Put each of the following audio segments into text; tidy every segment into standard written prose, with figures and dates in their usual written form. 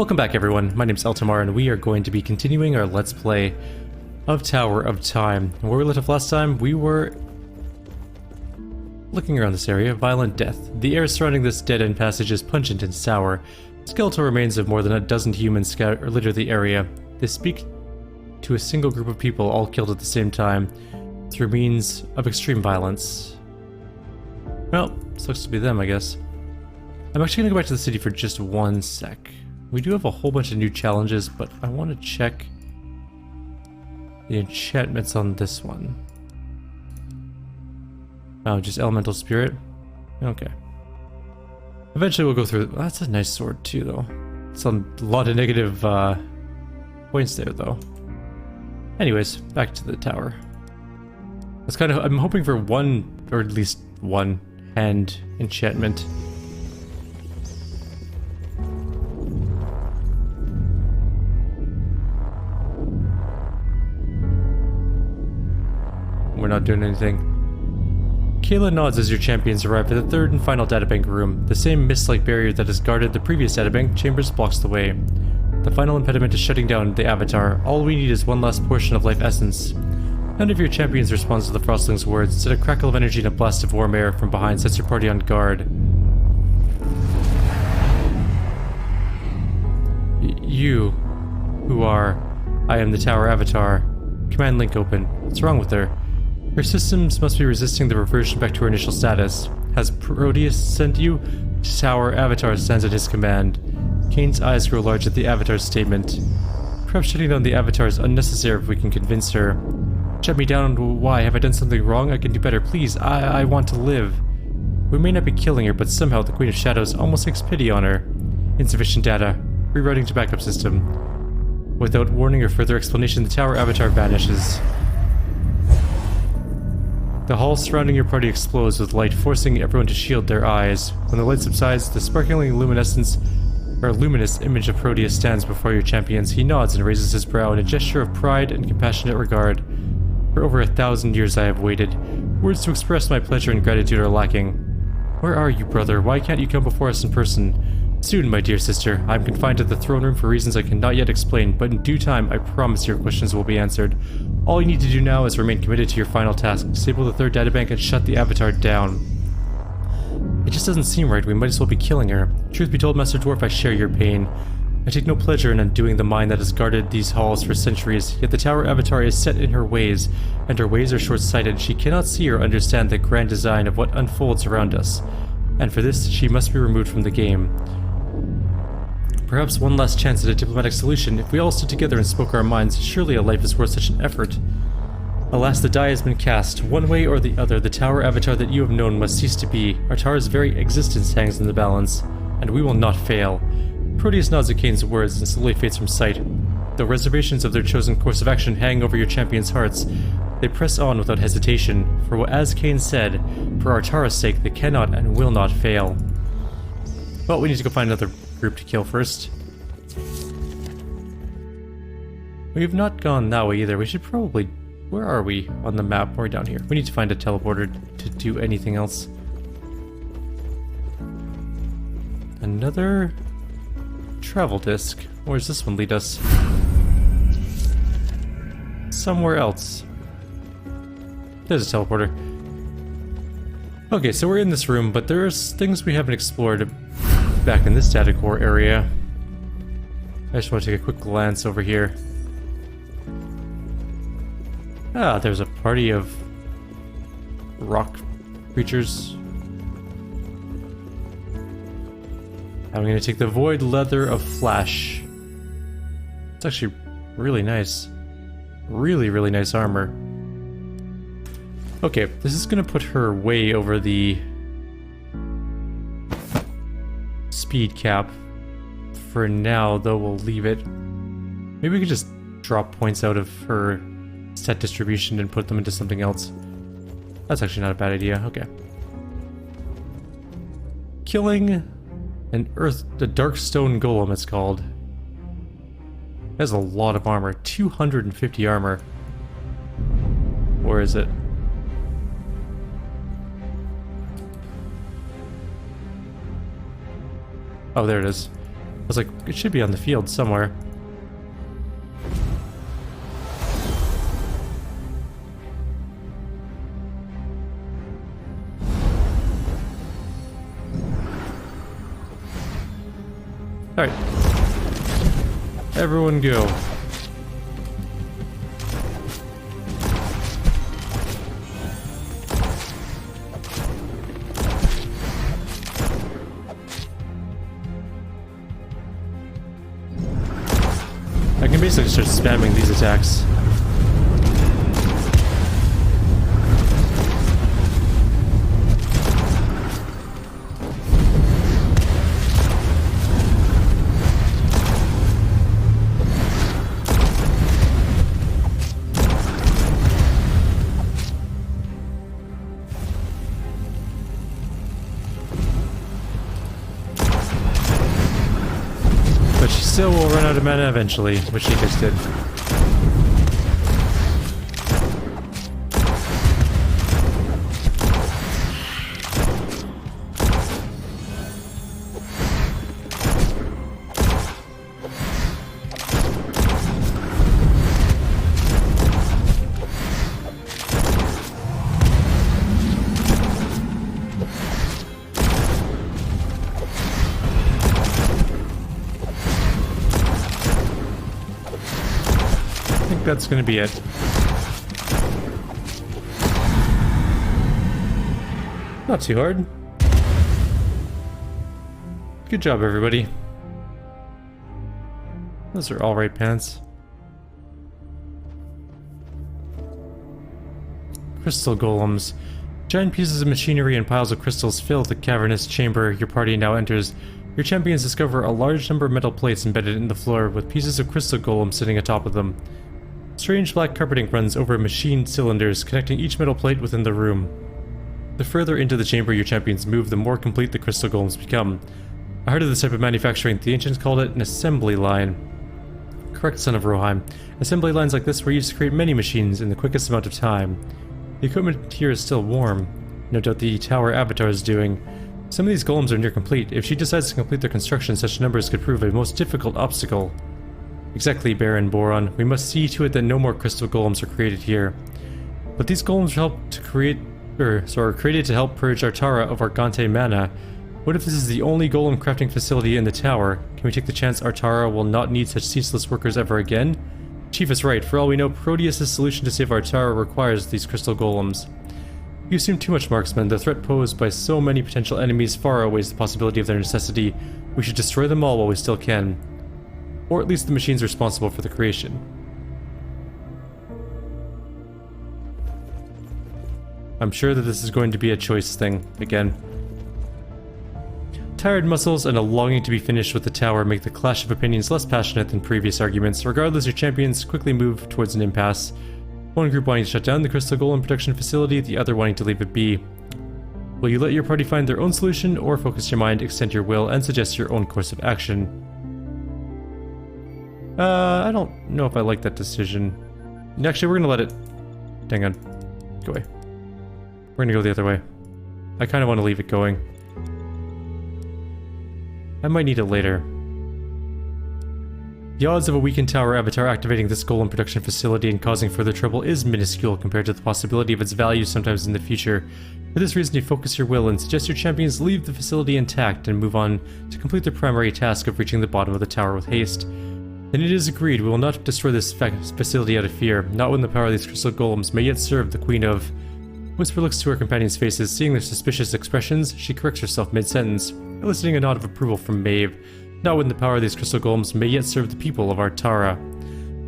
Welcome back everyone, my name's Eltimar and we are going to be continuing our Let's Play of Tower of Time. Where we left off last time, we were looking around this area. Violent death. The air surrounding this dead-end passage is pungent and sour. Skeletal remains of more than a dozen humans scatter litter the area. They speak to a single group of people, all killed at the same time, through means of extreme violence. Well, sucks to be them, I guess. I'm actually gonna go back to the city for just one sec. We do have a whole bunch of new challenges, but I want to check the enchantments on this one. Oh, just elemental spirit? Okay. Eventually we'll go through. That's a nice sword too, though. It's a lot of negative points there, though. Anyways, back to the tower. That's kind of. I'm hoping for one, or at least one, hand enchantment. We're not doing anything. Kayla nods as your champions arrive at the third and final databank room. The same mist-like barrier that has guarded the previous databank chambers blocks the way. The final impediment is shutting down the avatar. All we need is one last portion of life essence. None of your champions responds to the Frostling's words. Instead, a crackle of energy and a blast of warm air from behind sets your party on guard. You, who are... I am the tower avatar. Command link open. What's wrong with her? Her systems must be resisting the reversion back to her initial status. Has Proteus sent you? Tower Avatar stands at his command. Kane's eyes grow large at the Avatar's statement. Perhaps shutting down the Avatar is unnecessary if we can convince her. Shut me down? Why? Have I done something wrong? I can do better. Please, I want to live. We may not be killing her, but somehow the Queen of Shadows almost takes pity on her. Insufficient data. Rerouting to backup system. Without warning or further explanation, the Tower Avatar vanishes. The hall surrounding your party explodes with light, forcing everyone to shield their eyes. When the light subsides, the sparkling luminous image of Proteus stands before your champions. He nods and raises his brow in a gesture of pride and compassionate regard. For over 1,000 years I have waited. Words to express my pleasure and gratitude are lacking. Where are you, brother? Why can't you come before us in person? Soon, my dear sister. I am confined to the throne room for reasons I cannot yet explain, but in due time I promise your questions will be answered. All you need to do now is remain committed to your final task. Disable the third databank and shut the Avatar down. It just doesn't seem right. We might as well be killing her. Truth be told, Master Dwarf, I share your pain. I take no pleasure in undoing the mind that has guarded these halls for centuries, yet the Tower Avatar is set in her ways, and her ways are short-sighted. She cannot see or understand the grand design of what unfolds around us, and for this she must be removed from the game. Perhaps one last chance at a diplomatic solution. If we all stood together and spoke our minds, surely a life is worth such an effort. Alas, the die has been cast. One way or the other, the Tower Avatar that you have known must cease to be. Our tower's very existence hangs in the balance, and we will not fail. Proteus nods at Kane's words and slowly fades from sight. Though reservations of their chosen course of action hang over your champions' hearts, they press on without hesitation, for as Kane said, for our Tara's sake, they cannot and will not fail. Well, we need to go find another group to kill first. We have not gone that way either. We should probably... Where are we on the map? We're down here. We need to find a teleporter to do anything else. Another travel disc. Where does this one lead us? Somewhere else. There's a teleporter. Okay, so we're in this room, but there's things we haven't explored back in this data core area. I just want to take a quick glance over here. Ah, there's a party of rock creatures. I'm going to take the Void Leather of Flash. It's actually really nice. Really, really nice armor. Okay, this is going to put her way over the speed cap. For now, though, we'll leave it. Maybe we could just drop points out of her set distribution and put them into something else. That's actually not a bad idea. Okay. Killing the Dark Stone Golem, it's called. It has a lot of armor. 250 armor. Where is it? Oh, there it is. was like, it should be on the field somewhere. Alright. Everyone go. I can basically start spamming these attacks. Still will run out of mana eventually, which she just did. That's gonna be it. Not too hard. Good job, everybody. Those are alright pants. Crystal golems. Giant pieces of machinery and piles of crystals fill the cavernous chamber your party now enters. Your champions discover a large number of metal plates embedded in the floor with pieces of crystal golems sitting atop of them. Strange black carpeting runs over machined cylinders, connecting each metal plate within the room. The further into the chamber your champions move, the more complete the crystal golems become. I heard of this type of manufacturing. The ancients called it an assembly line. Correct, son of Roheim. Assembly lines like this were used to create many machines in the quickest amount of time. The equipment here is still warm. No doubt the tower Avatar is doing. Some of these golems are near complete. If she decides to complete their construction, such numbers could prove a most difficult obstacle. Exactly, Baron Boron. We must see to it that no more crystal golems are created here. But these golems help to create, are created to help purge our Tara of Argante mana. What if this is the only golem crafting facility in the tower? Can we take the chance our Tara will not need such ceaseless workers ever again? Chief is right. For all we know, Proteus' solution to save our Tara requires these crystal golems. You assume too much, Marksman. The threat posed by so many potential enemies far outweighs the possibility of their necessity. We should destroy them all while we still can. Or at least the machines responsible for the creation. I'm sure that this is going to be a choice thing, again. Tired muscles and a longing to be finished with the tower make the clash of opinions less passionate than previous arguments. Regardless, your champions quickly move towards an impasse. One group wanting to shut down the crystal golem production facility, the other wanting to leave it be. Will you let your party find their own solution, or focus your mind, extend your will, and suggest your own course of action? I don't know if I like that decision. Actually, we're gonna let it... Hang on. Go away. We're gonna go the other way. I kinda want to leave it going. I might need it later. The odds of a weakened tower avatar activating this golem production facility and causing further trouble is minuscule compared to the possibility of its value sometimes in the future. For this reason, you focus your will and suggest your champions leave the facility intact and move on to complete their primary task of reaching the bottom of the tower with haste. Then it is agreed we will not destroy this facility out of fear, not when the power of these crystal golems may yet serve the Queen of... Whisper looks to her companions' faces. Seeing their suspicious expressions, she corrects herself mid-sentence, eliciting a nod of approval from Maeve. Not when the power of these crystal golems may yet serve the people of our Tara.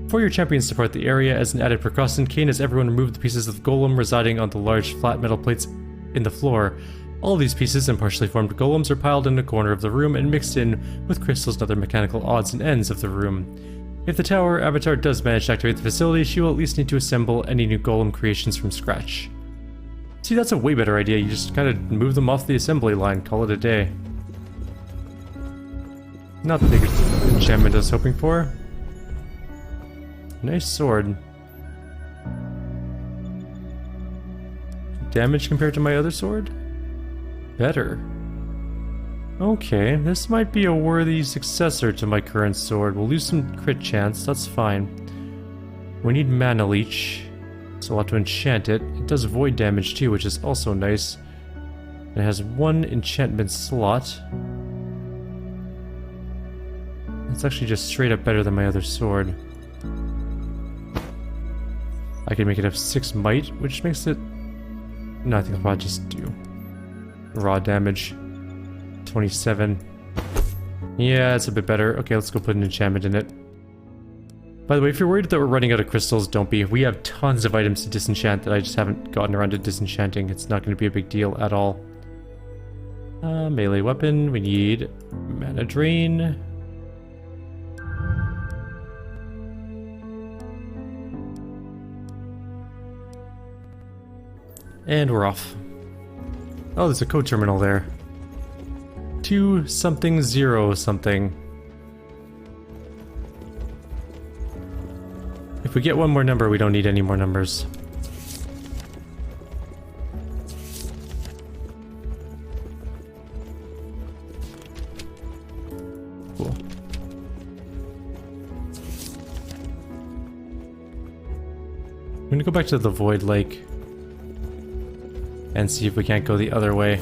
Before your champions depart the area, as an added precaution, Kane has everyone remove the pieces of the golem residing on the large flat metal plates in the floor. All of these pieces and partially formed golems are piled in a corner of the room and mixed in with crystals and other mechanical odds and ends of the room. If the tower avatar does manage to activate the facility, she will at least need to assemble any new golem creations from scratch. See, that's a way better idea. You just kind of move them off the assembly line, call it a day. Not the big enchantment I was hoping for. Nice sword. Damage compared to my other sword? Better. Okay, this might be a worthy successor to my current sword. We'll lose some crit chance, that's fine. We need mana leech, so we'll have to enchant it. It does void damage too, which is also nice. It has one enchantment slot. It's actually just straight up better than my other sword. I can make it have 6 might, which makes it... No, I think I'll probably just do raw damage. 27. Yeah, it's a bit better. Okay, let's go put an enchantment in it. By the way, if you're worried that we're running out of crystals, don't be. We have tons of items to disenchant that I just haven't gotten around to disenchanting. It's not going to be a big deal at all. Melee weapon. We need mana drain. And we're off. Oh, there's a code terminal there. 2 something 0 something. If we get one more number, we don't need any more numbers. Cool. I'm gonna go back to the Void Lake and see if we can't go the other way.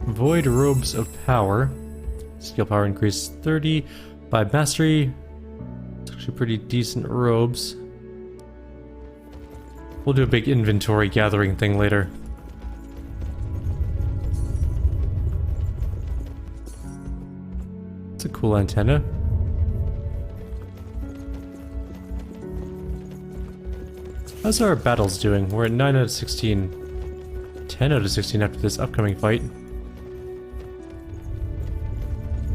Void Robes of Power. Skill power increase 30 by mastery. It's actually pretty decent robes. We'll do a big inventory gathering thing later. It's a cool antenna. How's our battles doing? We're at 9 out of 16. 10 out of 16 after this upcoming fight.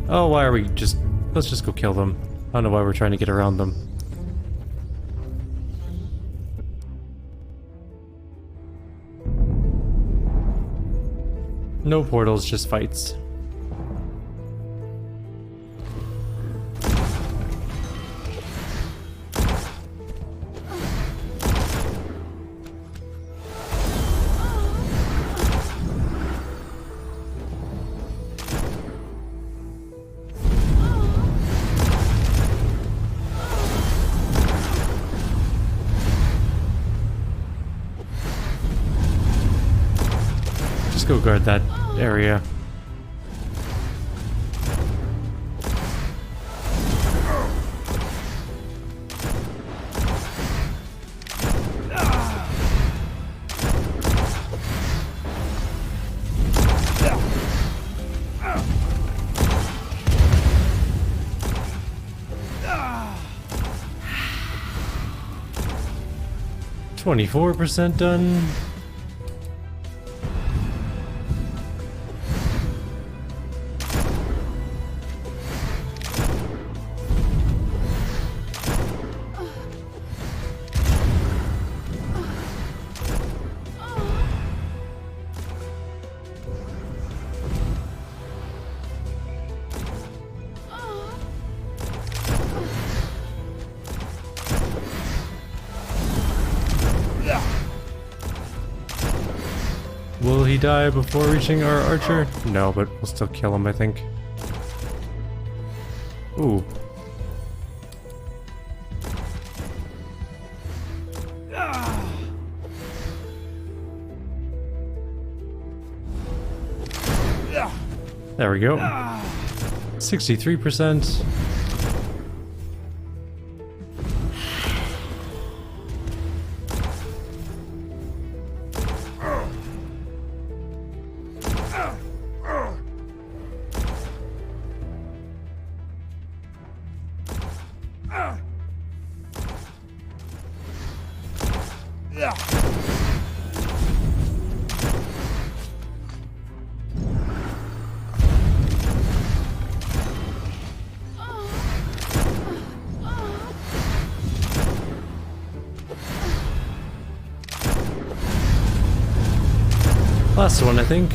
Oh, why are we just... Let's just go kill them. I don't know why we're trying to get around them. No portals, just fights. Go guard that area. .24% done. Will he die before reaching our archer? No, but we'll still kill him, I think. Ooh. There we go. 63%. Last one, I think.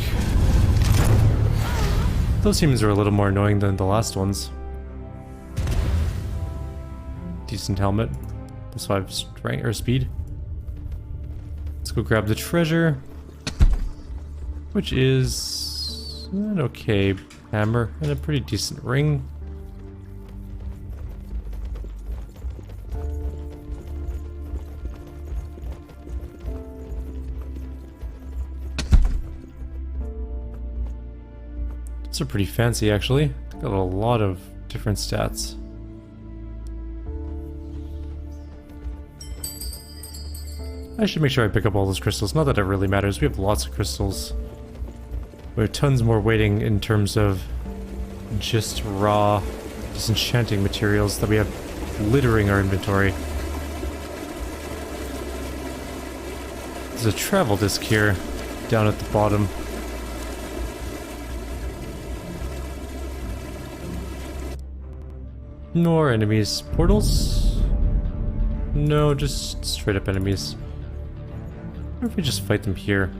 Those humans are a little more annoying than the last ones. decent helmet. Plus 5 strength or speed. Let's go grab the treasure, which is an okay hammer and a pretty decent ring. These are pretty fancy actually. Got a lot of different stats. I should make sure I pick up all those crystals. Not that it really matters. We have lots of crystals. We have tons more waiting in terms of just raw disenchanting materials that we have littering our inventory. There's a travel disc here down at the bottom. More enemies. Portals? No, just straight up enemies. What if we just fight them here?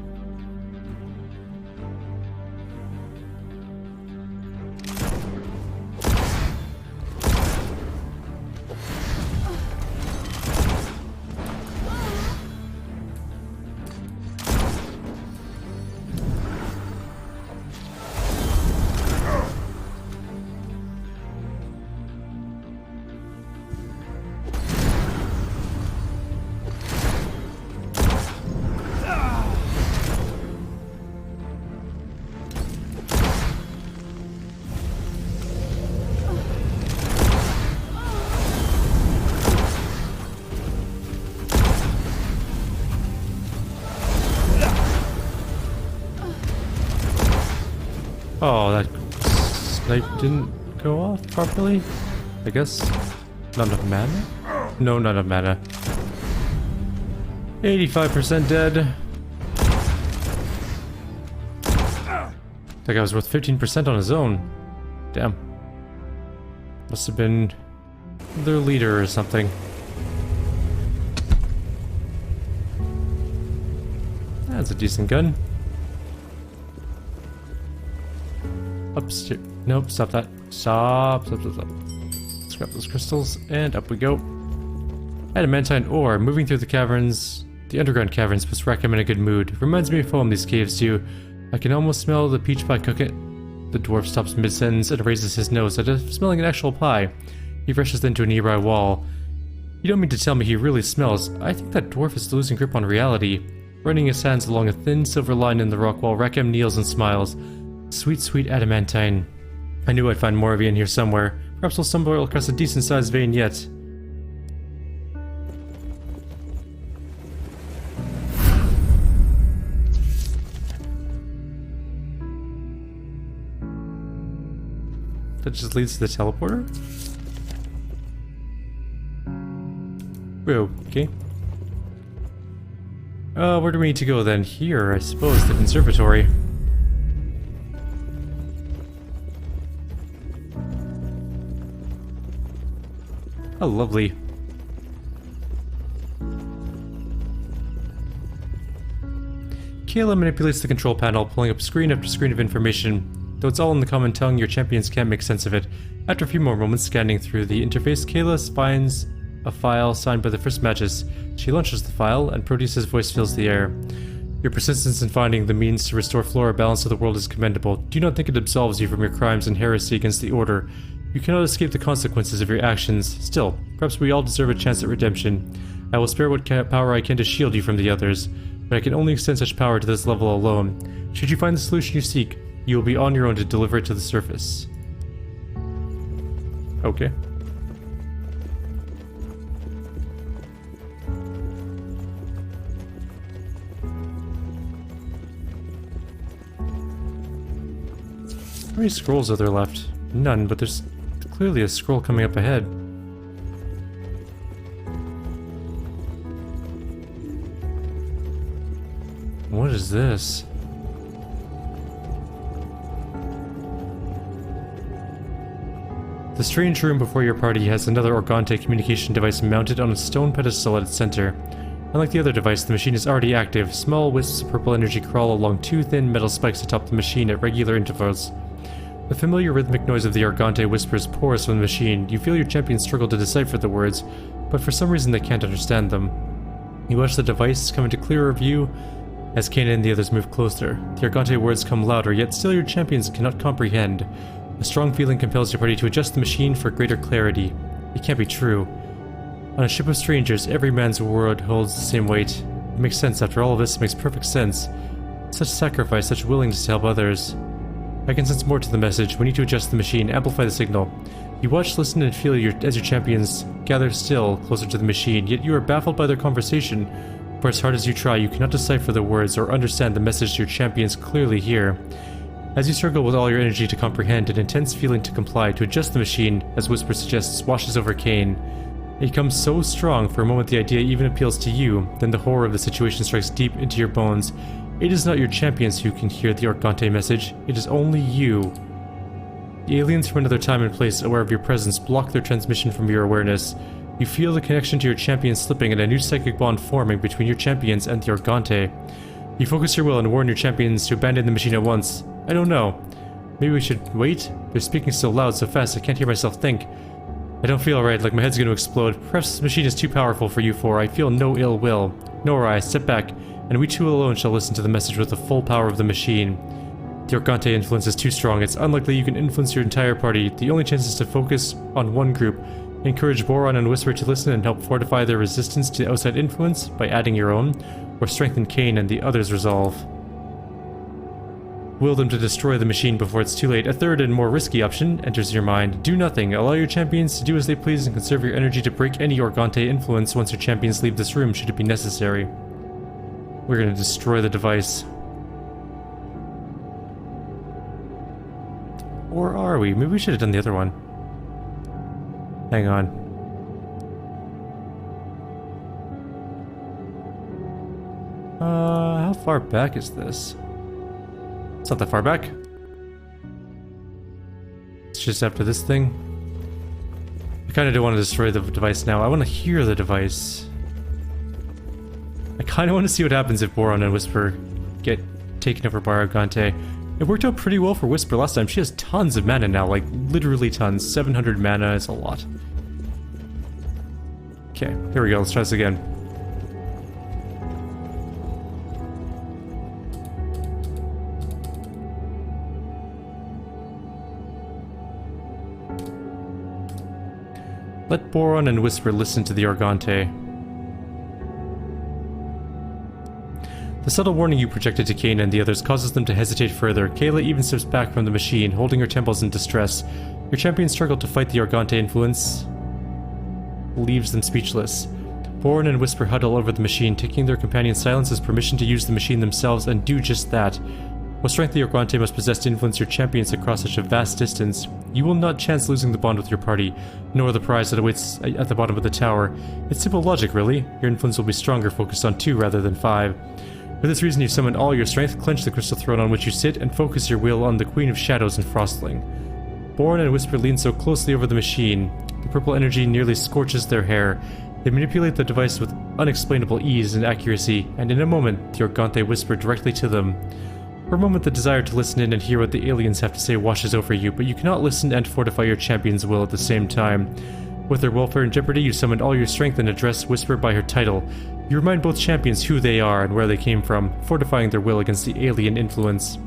Oh, that snipe didn't go off properly? I guess. Not enough mana? No, not enough mana. 85% dead. That guy was worth 15% on his own. Damn. Must have been their leader or something. That's a decent gun. Upstairs. Nope, stop that. Stop. Let's grab those crystals, and up we go. Adamantine ore. Moving through the caverns. The underground caverns puts Rackham in a good mood. Reminds me of home, these caves do. I can almost smell the peach pie cooking. The dwarf stops mid-sentence and raises his nose as if smelling an actual pie. He rushes into a nearby wall. You don't mean to tell me he really smells. I think that dwarf is losing grip on reality. Running his hands along a thin silver line in the rock wall, Rackham kneels and smiles. Sweet, sweet adamantine. I knew I'd find more of you in here somewhere. Perhaps we'll stumble across a decent-sized vein yet. That just leads to the teleporter? Okay. Where do we need to go then? Here, I suppose, the conservatory. Oh, lovely. Kayla manipulates the control panel, pulling up screen after screen of information. Though it's all in the common tongue, your champions can't make sense of it. After a few more moments scanning through the interface, Kayla finds a file signed by the first Magus. She launches the file, and Proteus's voice fills the air. Your persistence in finding the means to restore flora balance to the world is commendable. Do not think it absolves you from your crimes and heresy against the Order. You cannot escape the consequences of your actions. Still, perhaps we all deserve a chance at redemption. I will spare what power I can to shield you from the others, but I can only extend such power to this level alone. Should you find the solution you seek, you will be on your own to deliver it to the surface. Okay. How many scrolls are there left? None, but there's clearly a scroll coming up ahead. What is this? The strange room before your party has another Organte communication device mounted on a stone pedestal at its center. Unlike the other device, the machine is already active. Small wisps of purple energy crawl along two thin metal spikes atop the machine at regular intervals. The familiar rhythmic noise of the Argante whispers pours from the machine. You feel your champion struggle to decipher the words, but for some reason they can't understand them. You watch the device come into clearer view as Kaina and the others move closer. The Argante words come louder, yet still your champions cannot comprehend. A strong feeling compels your party to adjust the machine for greater clarity. It can't be true. On a ship of strangers, every man's word holds the same weight. It makes sense after all of this, it makes perfect sense. Such sacrifice, such willingness to help others. I can sense more to the message. We need to adjust the machine, amplify the signal. You watch, listen, and feel as your champions gather still closer to the machine, yet you are baffled by their conversation. For as hard as you try, you cannot decipher the words or understand the message your champions clearly hear. As you struggle with all your energy to comprehend, an intense feeling to comply, to adjust the machine, as Whisper suggests, washes over Kane. It becomes so strong, for a moment the idea even appeals to you, then the horror of the situation strikes deep into your bones. It is not your champions who can hear the Argante message, it is only you. The aliens from another time and place, aware of your presence, block their transmission from your awareness. You feel the connection to your champion slipping and a new psychic bond forming between your champions and the Argante. You focus your will and warn your champions to abandon the machine at once. I don't know. Maybe we should wait? They're speaking so loud, so fast, I can't hear myself think. I don't feel right, like my head's gonna explode. Perhaps this machine is too powerful for you four. I feel no ill will. Nora, I step back, and we two alone shall listen to the message with the full power of the machine. The Argante influence is too strong. It's unlikely you can influence your entire party. The only chance is to focus on one group. Encourage Boron and Whisper to listen and help fortify their resistance to outside influence by adding your own, or strengthen Kane and the others' resolve. Will them to destroy the machine before it's too late. A third and more risky option enters your mind. Do nothing. Allow your champions to do as they please and conserve your energy to break any Argante influence once your champions leave this room should it be necessary. We're gonna destroy the device. Or are we? Maybe we should have done the other one. Hang on. How far back is this? It's not that far back. It's just after this thing. I kind of don't want to destroy the device now. I want to hear the device. I kind of want to see what happens if Boron and Whisper get taken over by Argante. It worked out pretty well for Whisper last time. She has tons of mana now, like literally tons. 700 mana is a lot. Okay, here we go. Let's try this again. Let Boron and Whisper listen to the Argante. The subtle warning you projected to Kane and the others causes them to hesitate further. Kayla even steps back from the machine, holding her temples in distress. Your champions struggle to fight the Argante influence, leaves them speechless. Boron and Whisper huddle over the machine, taking their companion's silence as permission to use the machine themselves and do just that. What strength the Argante must possess to influence your champions across such a vast distance. You will not chance losing the bond with your party, nor the prize that awaits at the bottom of the tower. It's simple logic, really. Your influence will be stronger focused on 2 rather than 5. For this reason, you summon all your strength, clench the crystal throne on which you sit, and focus your will on the Queen of Shadows and Frostling. Boron and Whisper lean so closely over the machine. The purple energy nearly scorches their hair. They manipulate the device with unexplainable ease and accuracy, and in a moment, the Argante whisper directly to them. For a moment, the desire to listen in and hear what the aliens have to say washes over you, but you cannot listen and fortify your champion's will at the same time. With their welfare in jeopardy, you summon all your strength and address Whisper by her title. You remind both champions who they are and where they came from, fortifying their will against the alien influence.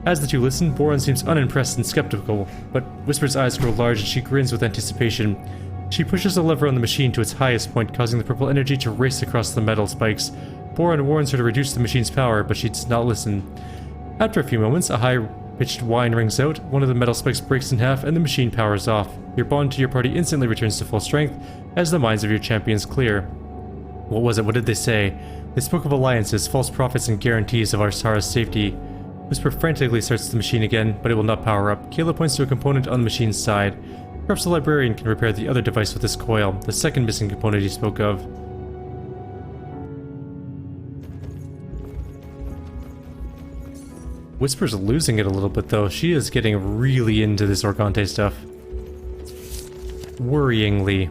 As the two listen, Boron seems unimpressed and skeptical, but Whisper's eyes grow large and she grins with anticipation. She pushes the lever on the machine to its highest point, causing the purple energy to race across the metal spikes. Boron warns her to reduce the machine's power, but she does not listen. After a few moments, a high-pitched whine rings out, one of the metal spikes breaks in half, and the machine powers off. Your bond to your party instantly returns to full strength, as the minds of your champions clear. What was it? What did they say? They spoke of alliances, false prophets, and guarantees of Arsara's safety. Whisper frantically starts the machine again, but it will not power up. Kayla points to a component on the machine's side. Perhaps the librarian can repair the other device with this coil, the second missing component he spoke of. Whisper's losing it a little bit though. She is getting really into this Argante stuff. Worryingly.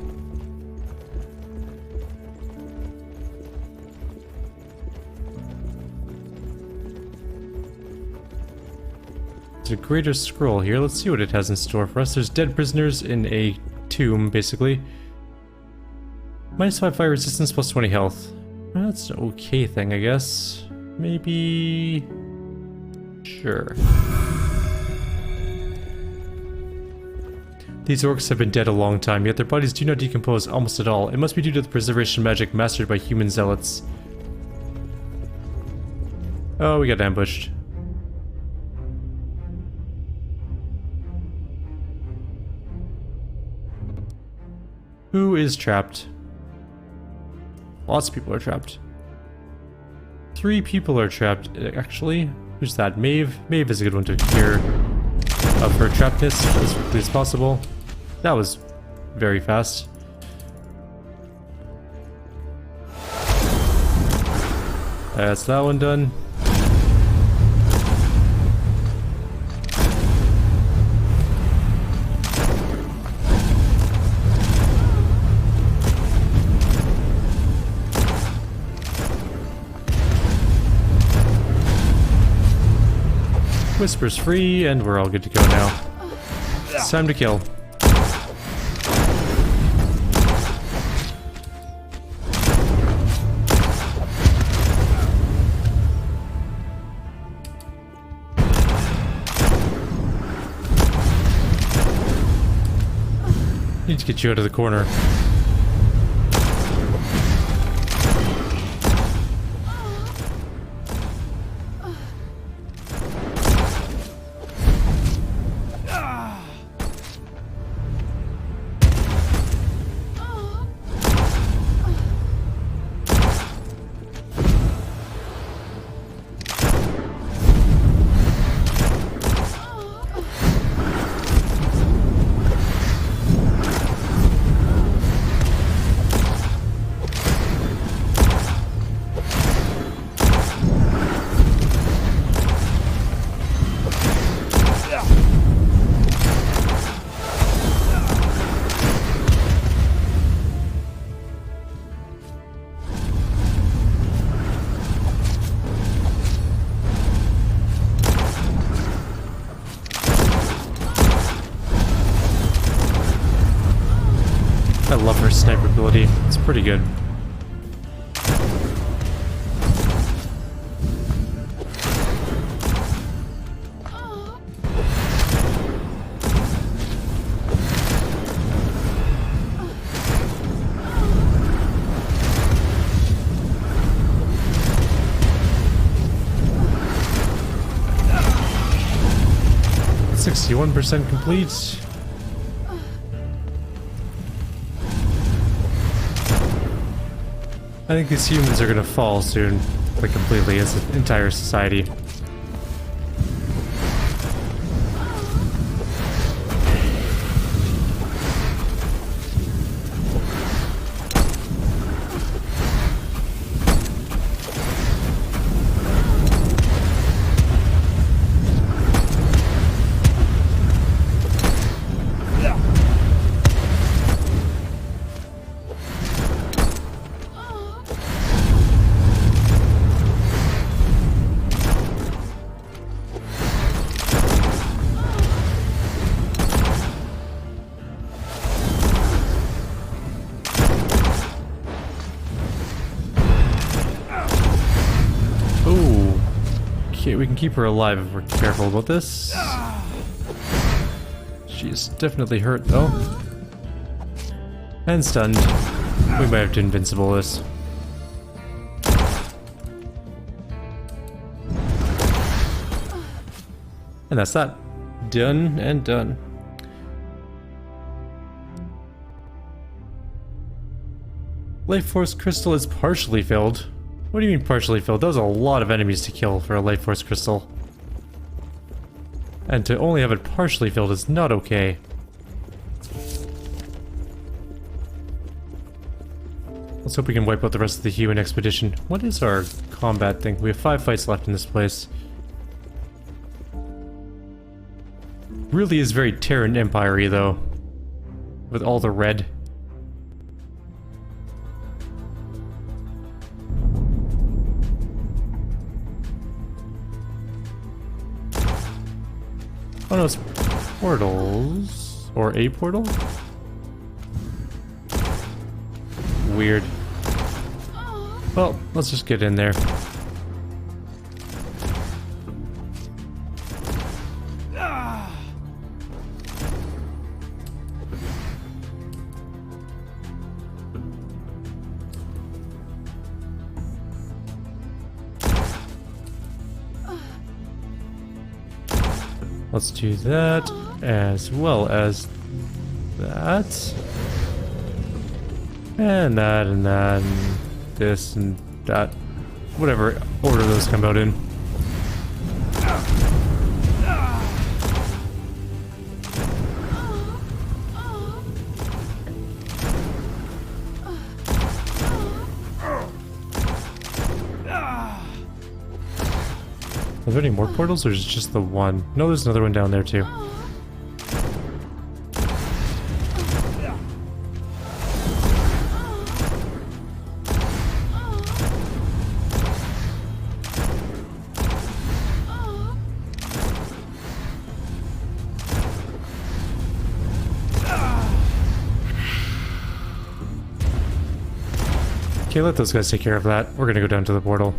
There's a greater scroll here. Let's see what it has in store for us. There's dead prisoners in a tomb, basically. -5 fire resistance, plus 20 health. Well, that's an okay thing, I guess. Maybe... Sure. These orcs have been dead a long time, yet their bodies do not decompose almost at all. It must be due to the preservation magic mastered by human zealots. Oh, we got ambushed. Who is trapped? Lots of people are trapped. 3 people are trapped, actually. Who's that? Maeve? Maeve is a good one to clear of her trappedness as quickly as possible. That was very fast. That's that one done. Whisper's free, and we're all good to go now. It's time to kill. Need to get you out of the corner. I love her sniper ability. It's pretty good. %61 complete. I think these humans are gonna fall soon, like completely, as an entire society. We can keep her alive if we're careful about this. She's definitely hurt though. And stunned. We might have to invincible this. And that's that. Done and done. Life Force Crystal is partially filled. What do you mean partially filled? That was a lot of enemies to kill for a Life Force Crystal. And to only have it partially filled is not okay. Let's hope we can wipe out the rest of the human expedition. What is our combat thing? We have 5 fights left in this place. Really is very Terran Empire-y though. With all the red. Oh no, it's portals. Or a portal? Weird. Well, let's just get in there. Let's do that, as well as that. And that, and that, and this, and that. Whatever order those come out in. Are there any more portals, or is it just the one? No, there's another one down there too. Okay, let those guys take care of that. We're gonna go down to the portal.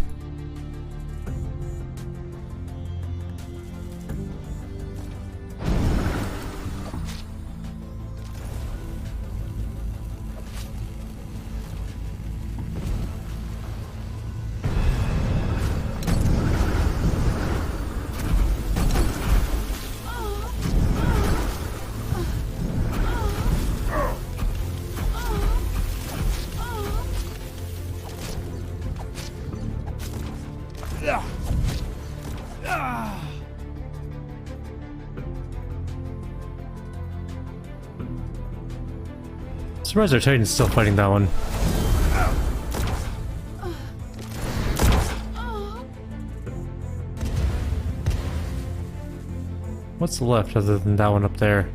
Surprised our Titan's still fighting that one. What's left other than that one up there?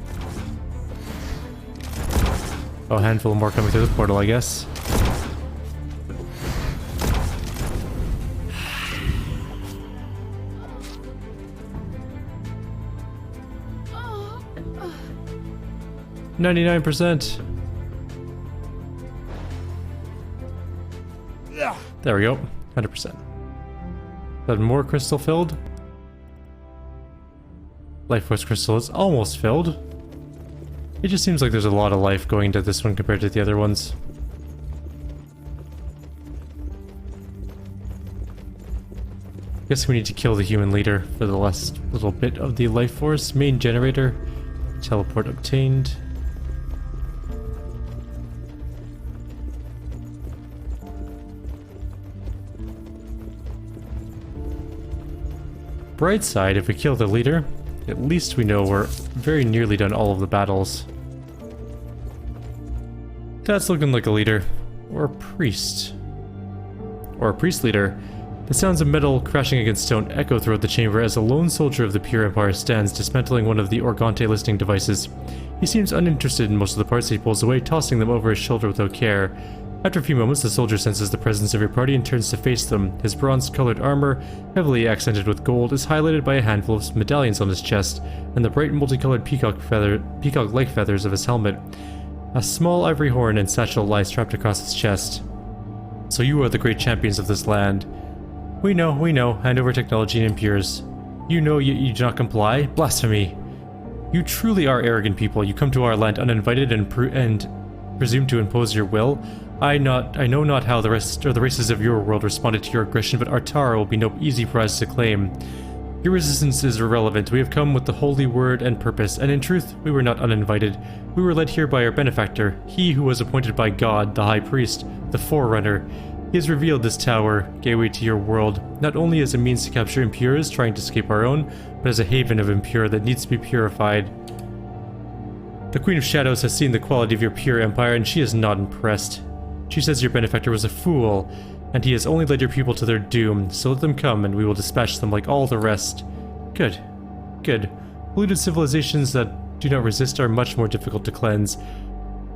Oh, a handful more coming through the portal, I guess. %. There we go, 100%. That more crystal filled? Life Force crystal is almost filled. It just seems like there's a lot of life going into this one compared to the other ones. Guess we need to kill the human leader for the last little bit of the Life Force. Main generator. Teleport obtained. Bright side, if we kill the leader, at least we know we're very nearly done all of the battles. That's looking like a leader. Or a priest. Or a priest leader. The sounds of metal crashing against stone echo throughout the chamber as a lone soldier of the Pure Empire stands dismantling one of the Organte listing devices. He seems uninterested in most of the parts he pulls away, tossing them over his shoulder without care. After a few moments, the soldier senses the presence of your party and turns to face them. His bronze-colored armor, heavily accented with gold, is highlighted by a handful of medallions on his chest, and the bright multicolored peacock-like feathers of his helmet. A small ivory horn and satchel lie strapped across his chest. So you are the great champions of this land. We know, hand over technology and impures. You know you do not comply? Blasphemy! You truly are arrogant people. You come to our land uninvited and presume to impose your will. I know not how the rest or the races of your world responded to your aggression, but Artara will be no easy prize to claim. Your resistance is irrelevant. We have come with the holy word and purpose, and in truth, we were not uninvited. We were led here by our benefactor, he who was appointed by God, the High Priest, the Forerunner. He has revealed this tower, gateway to your world, not only as a means to capture impures trying to escape our own, but as a haven of impure that needs to be purified. The Queen of Shadows has seen the quality of your pure empire, and she is not impressed. She says your benefactor was a fool, and he has only led your people to their doom, so let them come and we will dispatch them like all the rest. Good. Good. Polluted civilizations that do not resist are much more difficult to cleanse.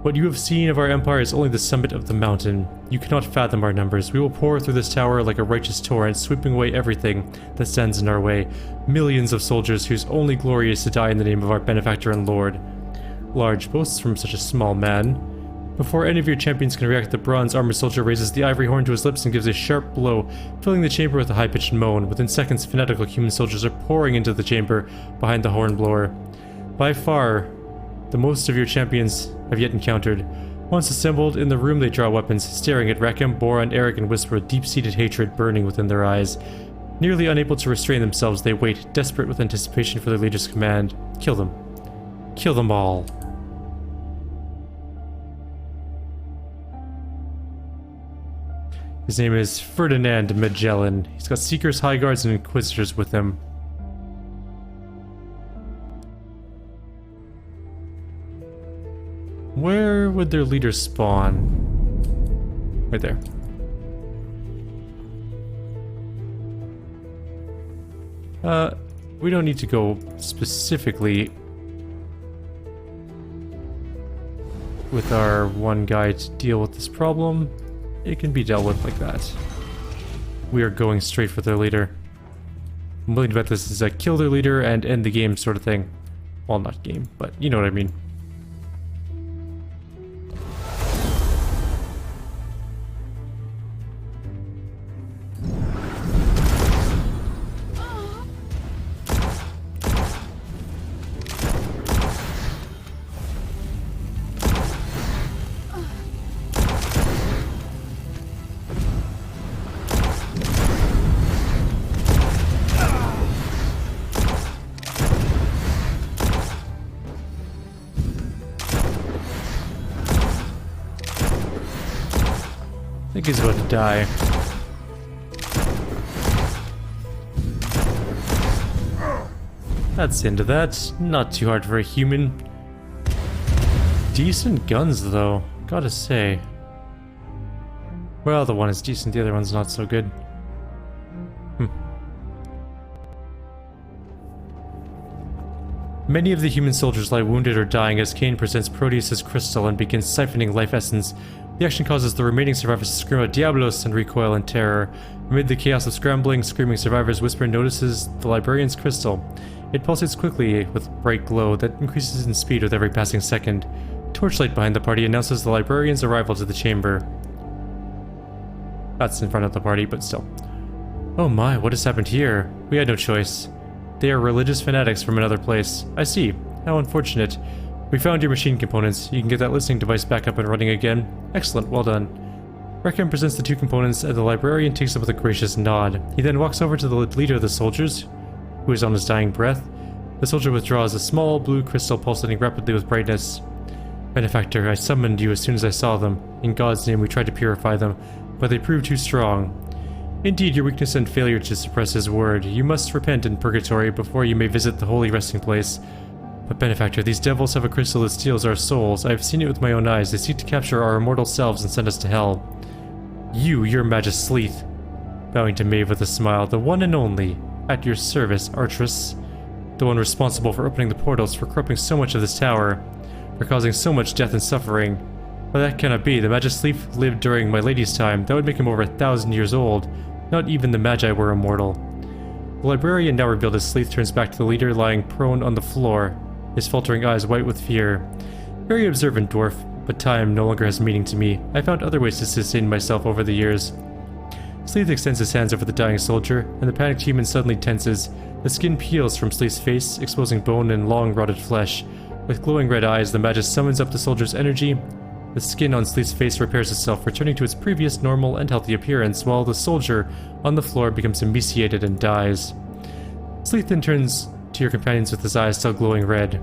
What you have seen of our empire is only the summit of the mountain. You cannot fathom our numbers. We will pour through this tower like a righteous torrent, sweeping away everything that stands in our way. Millions of soldiers whose only glory is to die in the name of our benefactor and lord. Large boasts from such a small man. Before any of your champions can react, the bronze armored soldier raises the ivory horn to his lips and gives a sharp blow, filling the chamber with a high-pitched moan. Within seconds, fanatical human soldiers are pouring into the chamber behind the horn blower. By far, the most of your champions have yet encountered. Once assembled in the room, they draw weapons, staring at Rakim, Bora, and Eric and whisper with deep-seated hatred burning within their eyes. Nearly unable to restrain themselves, they wait, desperate with anticipation for their leader's command. Kill them. Kill them all. His name is Ferdinand Magellan. He's got Seekers, High Guards, and Inquisitors with him. Where would their leader spawn? Right there. We don't need to go specifically with our one guy to deal with this problem. It can be dealt with like that. We are going straight for their leader. I'm willing to bet this is a kill their leader and end the game sort of thing. Well, not game, but you know what I mean. I think he's about to die. That's the end of that. Not too hard for a human. Decent guns, though, gotta say. Well, the one is decent, the other one's not so good. Many of the human soldiers lie wounded or dying as Kane presents Proteus' crystal and begins siphoning life essence. The action causes the remaining survivors to scream out Diablos and recoil in terror. Amid the chaos of scrambling, screaming survivors, Whisper notices the librarian's crystal. It pulsates quickly with bright glow that increases in speed with every passing second. Torchlight behind the party announces the librarian's arrival to the chamber. That's in front of the party, but still. Oh my, what has happened here? We had no choice. They are religious fanatics from another place. I see. How unfortunate. We found your machine components. You can get that listening device back up and running again. Excellent, well done. Requiem presents the two components and the librarian takes them with a gracious nod. He then walks over to the leader of the soldiers, who is on his dying breath. The soldier withdraws a small blue crystal pulsating rapidly with brightness. Benefactor, I summoned you as soon as I saw them. In God's name we tried to purify them, but they proved too strong. Indeed, your weakness and failure to suppress his word. You must repent in purgatory before you may visit the holy resting place. But Benefactor, these devils have a crystal that steals our souls. I have seen it with my own eyes. They seek to capture our immortal selves and send us to hell. Your Majesty Sleeth. Bowing to Maeve with a smile, the one and only. At your service, Artress. The one responsible for opening the portals, for corrupting so much of this tower, for causing so much death and suffering. But that cannot be. The Majesty Sleeth lived during my lady's time. That would make him over 1,000 years old. Not even the Magi were immortal. The librarian, now revealed as Sleeth, turns back to the leader lying prone on the floor, his faltering eyes white with fear. Very observant, dwarf, but time no longer has meaning to me. I found other ways to sustain myself over the years. Sleeth extends his hands over the dying soldier, and the panicked human suddenly tenses. The skin peels from Sleeth's face, exposing bone and long rotted flesh. With glowing red eyes, the Magus summons up the soldier's energy. The skin on Sleeth's face repairs itself, returning to its previous normal and healthy appearance, while the soldier on the floor becomes emaciated and dies. Sleeth then turns to your companions with his eyes still glowing red.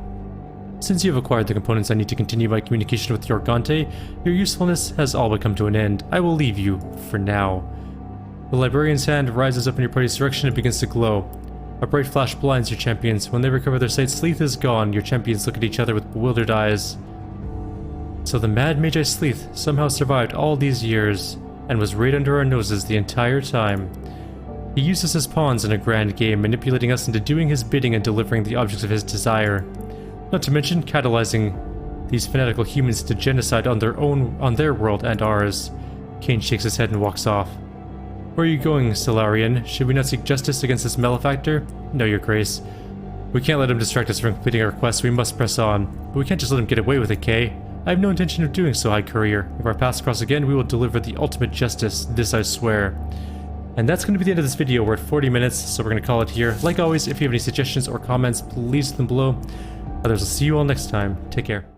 Since you have acquired the components I need to continue my communication with Yorgante, your usefulness has all but come to an end. I will leave you, for now. The librarian's hand rises up in your party's direction and begins to glow. A bright flash blinds your champions. When they recover their sight, Sleeth is gone. Your champions look at each other with bewildered eyes. So the mad Magi Sleeth somehow survived all these years, and was right under our noses the entire time. He used us as pawns in a grand game, manipulating us into doing his bidding and delivering the objects of his desire. Not to mention catalyzing these fanatical humans did genocide on their world and ours. Kane shakes his head and walks off. Where are you going, Solarian? Should we not seek justice against this malefactor? No, Your Grace. We can't let him distract us from completing our quest. We must press on. But we can't just let him get away with it, Kay. I have no intention of doing so, High Courier. If our paths cross again, we will deliver the ultimate justice. This I swear. And that's going to be the end of this video. We're at 40 minutes, so we're going to call it here. Like always, if you have any suggestions or comments, please leave them below. Others, I'll see you all next time. Take care.